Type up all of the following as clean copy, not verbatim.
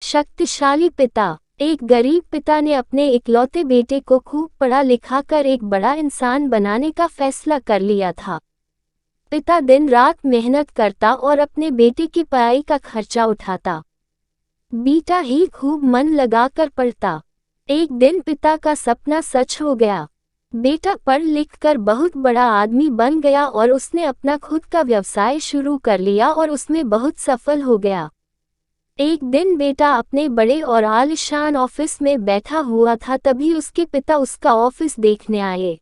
शक्तिशाली पिता। एक गरीब पिता ने अपने इकलौते बेटे को खूब पढ़ा लिखा कर एक बड़ा इंसान बनाने का फैसला कर लिया था। पिता दिन रात मेहनत करता और अपने बेटे की पढ़ाई का खर्चा उठाता। बेटा ही खूब मन लगाकर पढ़ता। एक दिन पिता का सपना सच हो गया। बेटा पढ़ लिख कर बहुत बड़ा आदमी बन गया और उसने अपना खुद का व्यवसाय शुरू कर लिया और उसमें बहुत सफल हो गया। एक दिन बेटा अपने बड़े और आलीशान ऑफिस में बैठा हुआ था, तभी उसके पिता उसका ऑफिस देखने आए।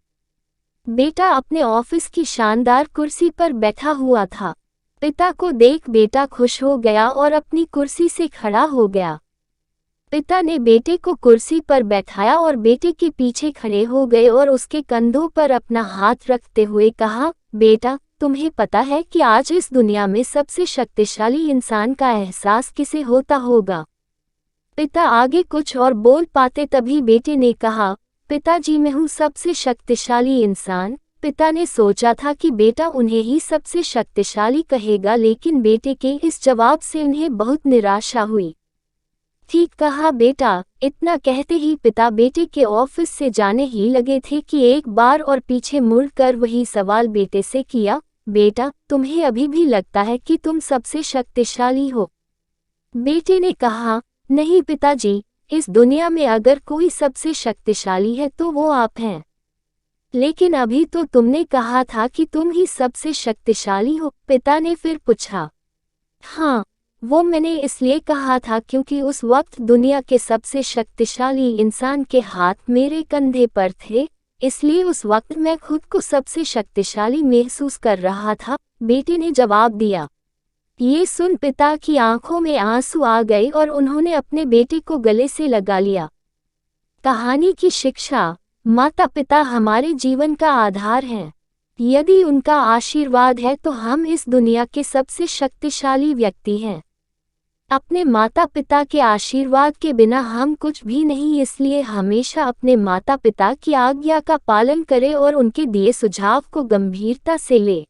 बेटा अपने ऑफिस की शानदार कुर्सी पर बैठा हुआ था। पिता को देख बेटा खुश हो गया और अपनी कुर्सी से खड़ा हो गया। पिता ने बेटे को कुर्सी पर बैठाया और बेटे के पीछे खड़े हो गए और उसके कंधों पर अपना हाथ रखते हुए कहा, बेटा, तुम्हें पता है कि आज इस दुनिया में सबसे शक्तिशाली इंसान का एहसास किसे होता होगा? पिता आगे कुछ और बोल पाते तभी बेटे ने कहा, पिताजी, मैं हूँ सबसे शक्तिशाली इंसान। पिता ने सोचा था कि बेटा उन्हें ही सबसे शक्तिशाली कहेगा, लेकिन बेटे के इस जवाब से उन्हें बहुत निराशा हुई। ठीक कहा बेटा। इतना कहते ही पिता बेटे के ऑफिस से जाने ही लगे थे कि एक बार और पीछे मुड़कर वही सवाल बेटे से किया, बेटा, तुम्हें अभी भी लगता है कि तुम सबसे शक्तिशाली हो? बेटे ने कहा, नहीं पिताजी, इस दुनिया में अगर कोई सबसे शक्तिशाली है तो वो आप हैं। लेकिन अभी तो तुमने कहा था कि तुम ही सबसे शक्तिशाली हो। पिता ने फिर पूछा। हाँ, वो मैंने इसलिए कहा था क्योंकि उस वक्त दुनिया के सबसे शक्तिशाली इंसान के हाथ मेरे कंधे पर थे, इसलिए उस वक्त मैं खुद को सबसे शक्तिशाली महसूस कर रहा था, बेटे ने जवाब दिया। ये सुन पिता की आंखों में आंसू आ गए और उन्होंने अपने बेटे को गले से लगा लिया। कहानी की शिक्षा। माता पिता हमारे जीवन का आधार हैं। यदि उनका आशीर्वाद है तो हम इस दुनिया के सबसे शक्तिशाली व्यक्ति हैं। अपने माता पिता के आशीर्वाद के बिना हम कुछ भी नहीं, इसलिए हमेशा अपने माता पिता की आज्ञा का पालन करें और उनके दिए सुझाव को गंभीरता से लें।